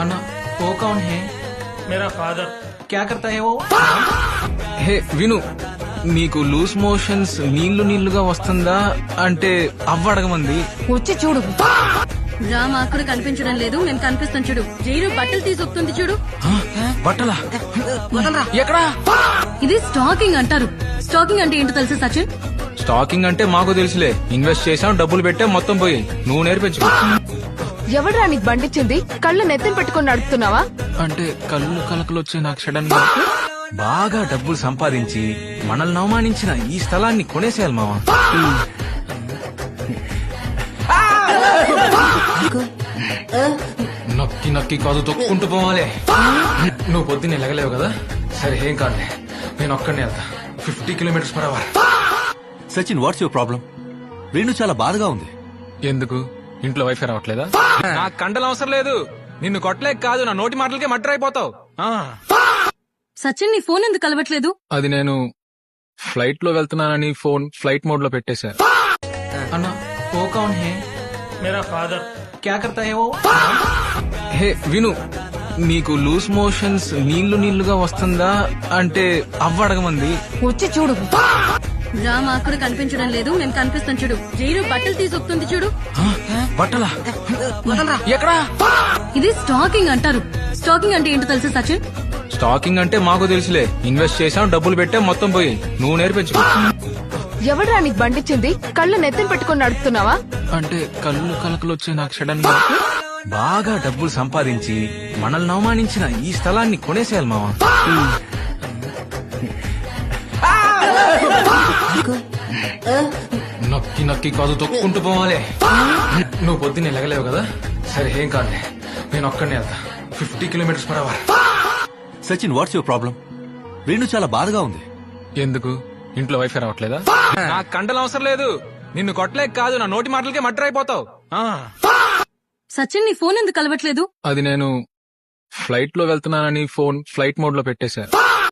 अन्ना वो कौन है? मेरा फादर। क्या करता है वो? హే విను, నీకు లూస్ మోషన్స్ నీళ్లు నీళ్లుగా వస్తుందా అంటే అవ్వడగమంది. వచ్చి చూడు. రామ్ ఆకుడు కనిపించడం లేదు, నేను కనిపిస్తాను చూడు. జైలు బట్టలు తీసుకుతుంది చూడు. బట్టలా? ఎక్కడా? ఇది స్టాకింగ్ అంటారు. స్టాకింగ్ అంటే ఏంటో తెలుసా సచిన్? స్టాకింగ్ అంటే మాకు తెలుసులే, ఇన్వెస్ట్ చేసాం, డబ్బులు పెట్టాం, మొత్తం పోయి. నువ్వు నేర్పించు. ఎవడ్రా నీకు బండిచ్చింది? కళ్ళు నెత్తిన పెట్టుకుని నడుపుతున్నావా? అంటే కళ్ళు కలకలు వచ్చే నాకు సడన్ గా బాగా డబ్బులు సంపాదించి మనల్ని అవమానించిన ఈ స్థలాన్ని కొనేసేయాలి మావా. నొక్కి నొక్కి కాదు తొక్కుంటూ పోవాలి. నువ్వు పొద్దున్నే లెగలేవు కదా, సరే ఏం కాదులే, నేను ఒక్కడినే వెళ్తా. 50 km/h. Sachin, what's your problem? Venu చాలా బాధగా ఉంది. ఎందుకు? ఇంట్లో వైఫై రావట్లేదా? నాకు కండలు అవసరం లేదు, నిన్ను కొట్టలేక కాదు, నా నోటి మాటలకే మర్డర్ అయిపోతావు. సచిన్ నీ ఫోన్ ఎందుకు కలవట్లేదు? అది నేను ఫ్లైట్ లో వెళ్తున్నానని ఫోన్ ఫ్లైట్ మోడ్ లో పెట్టేశా. అన్నా ఓ కౌన్ హే? मेरा फादर। क्या करता है वो? హే విను, నీకు లూస్ మోషన్స్ నీళ్లు నీళ్లుగా వస్తుందా అంటే అవ్వడగమంది. వచ్చి చూడు. రామ్ ఆకుడు కనిపించడం లేదు, నేను కనిపిస్తాను చూడు. జైలు బట్టలు తీసుకుతుంది చూడు. బట్టలా? ఎక్కడా? ఇది స్టాకింగ్ అంటారు. స్టాకింగ్ అంటే ఏంటో తెలుసా సచిన్? స్టాకింగ్ అంటే మాకు తెలుసులే, ఇన్వెస్ట్ చేసాం, డబ్బులు పెట్టాం, మొత్తం పోయి. నువ్వు నేర్పించు. ఎవడ్రా నీకు బండిచ్చింది? కళ్ళు నెత్తిన పెట్టుకుని నడుపుతున్నావా? అంటే కళ్ళు కలకలు వచ్చే నాకు సడన్ గా బాగా డబ్బులు సంపాదించి మనల్ని అవమానించిన ఈ స్థలాన్ని కొనేసేయాలి మావా. నొక్కి నొక్కి కాదు తొక్కుంటూ పోవాలి. నువ్వు పొద్దున్నే లెగలేవు కదా, సరే ఏం కాదులే, నేను ఒక్కడినే వెళ్తా. 50 km/h. Sachin, what's your problem? Venu చాలా బాధగా ఉంది. ఎందుకు? ఇంట్లో వైఫై రావట్లేదా? నాకు కండలు అవసరం లేదు, నిన్ను కొట్టలేక కాదు, నా నోటి మాటలకే మర్డర్ అయిపోతావు. సచిన్ నీ ఫోన్ ఎందుకు కలవట్లేదు? అది నేను ఫ్లైట్ లో వెళ్తున్నానని ఫోన్ ఫ్లైట్ మోడ్ లో పెట్టేశా.